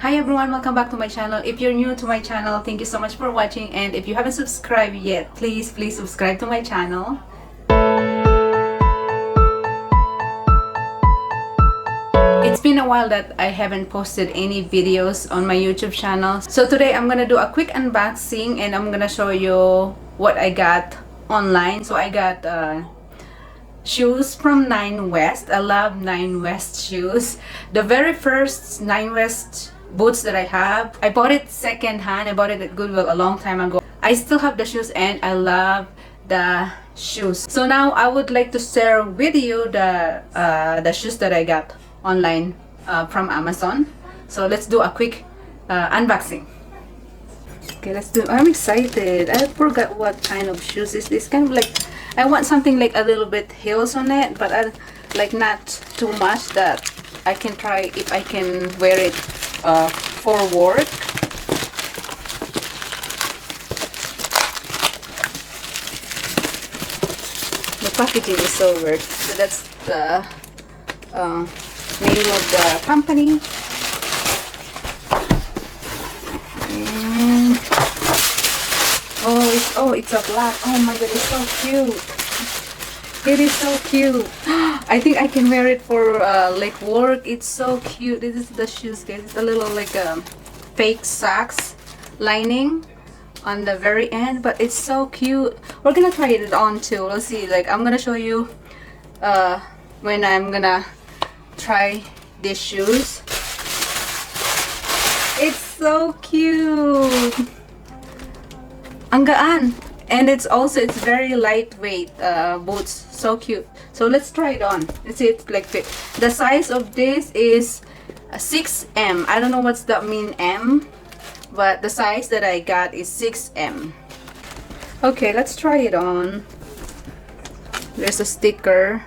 Hi everyone, welcome back to my channel. If you're new to my channel, thank you so much for watching, and if you haven't subscribed yet, please subscribe to my channel. It's been a while that I haven't posted any videos on my YouTube channel. So today I'm gonna do a quick unboxing and I'm gonna show you what I got online. So I got shoes from Nine West. I love Nine West shoes. The very first Nine West boots that I have, I bought it second hand. I bought it at Goodwill a long time ago. I still have the shoes and I love the shoes. So now I would like to share with you the shoes that I got online from Amazon. So let's do a quick unboxing. Okay, let's do. I'm excited. I forgot what kind of shoes is this. Kind of like, I want something like a little bit heels on it, but I like not too much, that I can try if I can wear it for work. The packaging is so weird. So that's the name of the company. And it's a black. Oh my god, it's so cute. It is so cute. I think I can wear it for like work. It's so cute. This is the shoes, guys. It's a little like fake socks lining on the very end, but it's so cute. We're gonna try it on too. Let's see. Like, I'm gonna show you when I'm gonna try these shoes. It's so cute. Ang gaan. And it's very lightweight boots. So cute. So let's try it on. Let's see it's like fit. The size of this is a 6M. I don't know what's that mean M, but the size that I got is 6M. Okay, let's try it on. There's a sticker.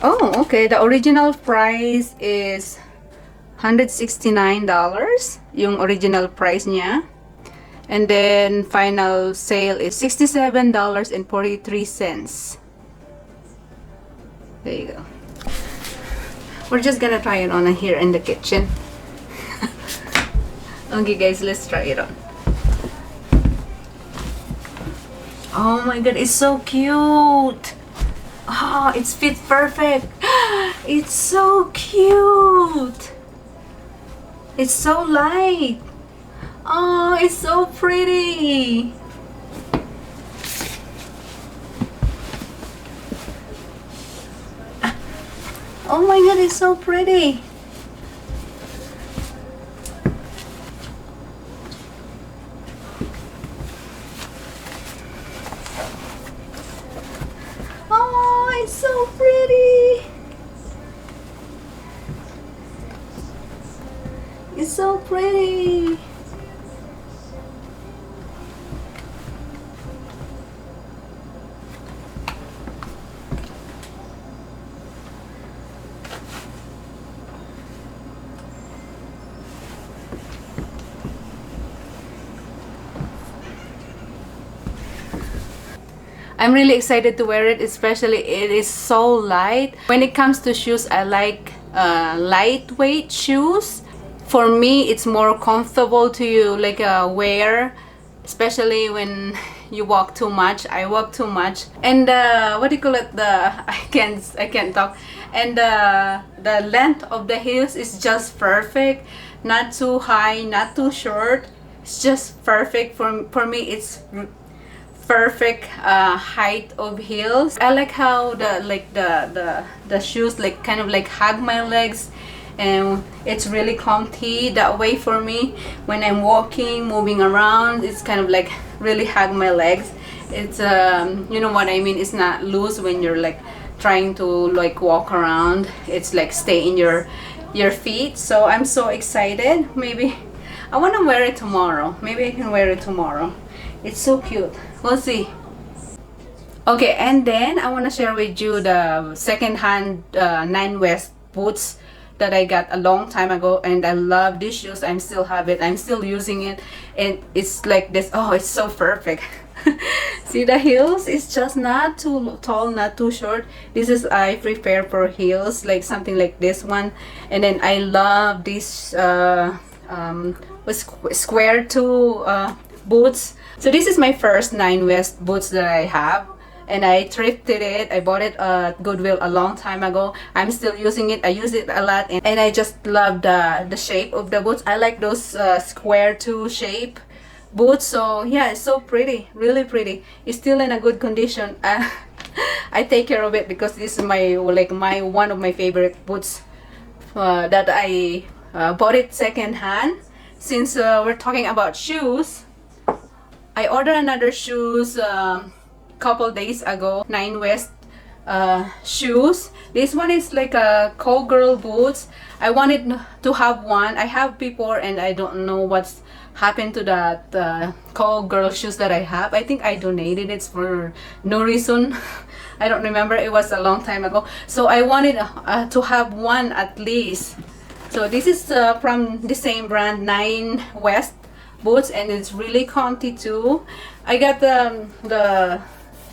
Oh, okay. The original price is $169. Yung original price niya. And then final sale is $67.43. There you go. We're just gonna try it on here in the kitchen. Okay guys, let's try it on. Oh my god, it's so cute. Oh, it's fit perfect. It's so cute. It's so light. Oh, it's so pretty. Oh my god, it's so pretty. Oh, it's so pretty. It's so pretty. I'm really excited to wear it, especially it is so light. When it comes to shoes, I like lightweight shoes. For me, it's more comfortable to wear, especially when you walk too much. I walk too much, and what do you call it? I can't talk. And the length of the heels is just perfect. Not too high, not too short. It's just perfect for me. It's perfect height of heels. I like how the shoes kind of hug my legs, and it's really comfy that way for me. When I'm walking, moving around, it's kind of really hug my legs. It's you know what I mean. It's not loose when you're trying to walk around. It's stay in your feet. So I'm so excited. Maybe I want to wear it tomorrow. Maybe I can wear it tomorrow. It's so cute. We'll see. Okay, and then I want to share with you the second-hand Nine West boots that I got a long time ago, and I love these shoes. I still have it. I'm still using it, and it's like this. Oh, it's so perfect. See the heels? It's just not too tall, not too short. This is I prepare for heels, like something like this one. And then I love this square toe boots. So this is my first 9 West boots that I have. And I thrifted it. I bought it at Goodwill a long time ago. I'm still using it. I use it a lot, and I just love the shape of the boots. I like those square toe shape boots. So yeah, it's so pretty, really pretty. It's still in a good condition. I take care of it because this is my one of my favorite boots that I bought it second hand. Since we're talking about shoes, I ordered another shoes couple days ago. 9 West shoes. This one is like a cowgirl boots. I wanted to have one. I have before, and I don't know what's happened to that cowgirl shoes that I have. I think I donated it for no reason. I don't remember. It was a long time ago. So I wanted to have one at least. So this is from the same brand, 9 West boots, and it's really comfy too. I got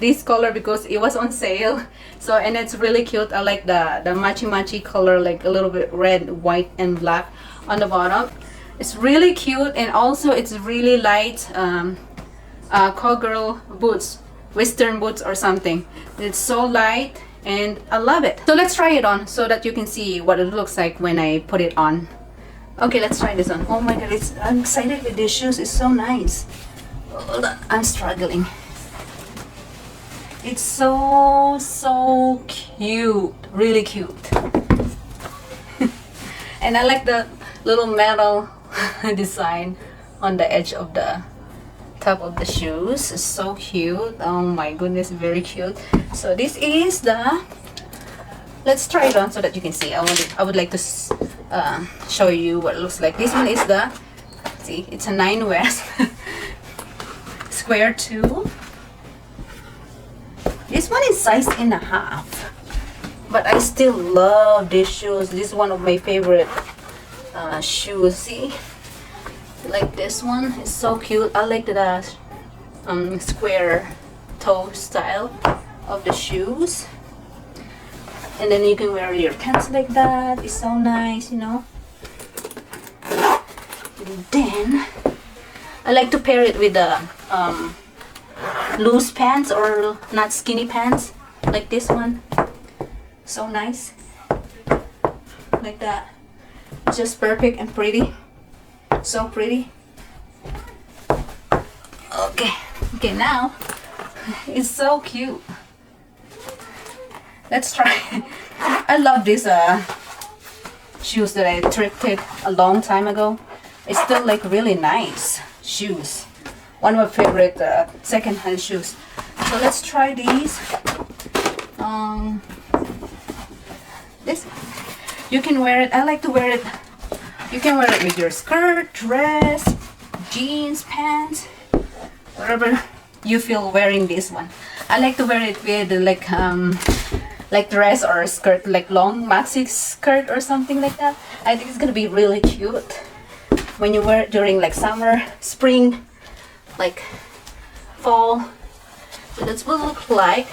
this color because it was on sale. So, and it's really cute. I like the matchy color, like a little bit red, white, and black on the bottom. It's really cute, and also it's really light cowgirl boots, western boots or something. It's so light and I love it. So let's try it on so that you can see what it looks like when I put it on. Okay, let's try this on. Oh my god, I'm excited with these shoes. It's so nice. Hold on, I'm struggling. It's so cute, really cute. And I like the little metal design on the edge of the top of the shoes. It's so cute. Oh my goodness, very cute. So this is the, let's try it on so that you can see. I would like to show you what it looks like. This one is the, see, it's a 9 West square toe. This one is size and a half, but I still love these shoes. This is one of my favorite shoes. See, like this one is so cute. I like the square toe style of the shoes, and then you can wear your pants like that. It's so nice, you know. And then I like to pair it with the loose pants or not skinny pants, like this one. So nice, like that. It's just perfect and pretty. So pretty. Okay, now it's so cute. Let's try. I love these shoes that I thrifted a long time ago. It's still like really nice shoes. One of my favorite second-hand shoes. So let's try these. This, you can wear it. I like to wear it. You can wear it with your skirt, dress, jeans, pants, whatever you feel wearing this one. I like to wear it with like dress or skirt, like long maxi skirt or something like that. I think it's gonna be really cute when you wear it during like summer, spring, like fall. So that's what it looks like.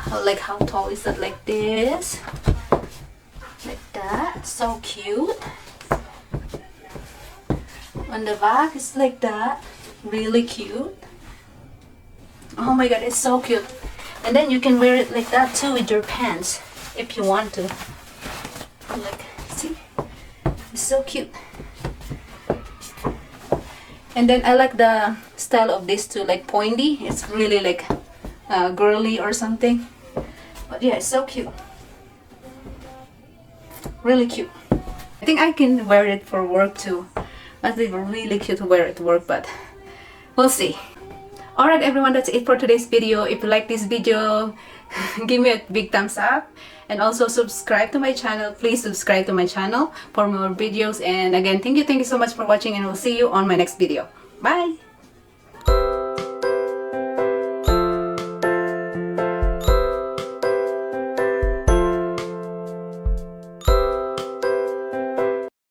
Like how tall is that? Like this, like that. So cute. On the back it's like that, really cute. Oh my god, it's so cute. And then you can wear it like that too with your pants if you want to. Like, see, it's so cute. And then I like the style of this too, like pointy. It's really like girly or something. But yeah, it's so cute. Really cute. I think I can wear it for work too. I think really cute to wear it to work, but we'll see. Alright everyone, that's it for today's video. If you like this video, give me a big thumbs up. And also subscribe to my channel. Please subscribe to my channel for more videos. And again, thank you so much for watching, and we'll see you on my next video. Bye!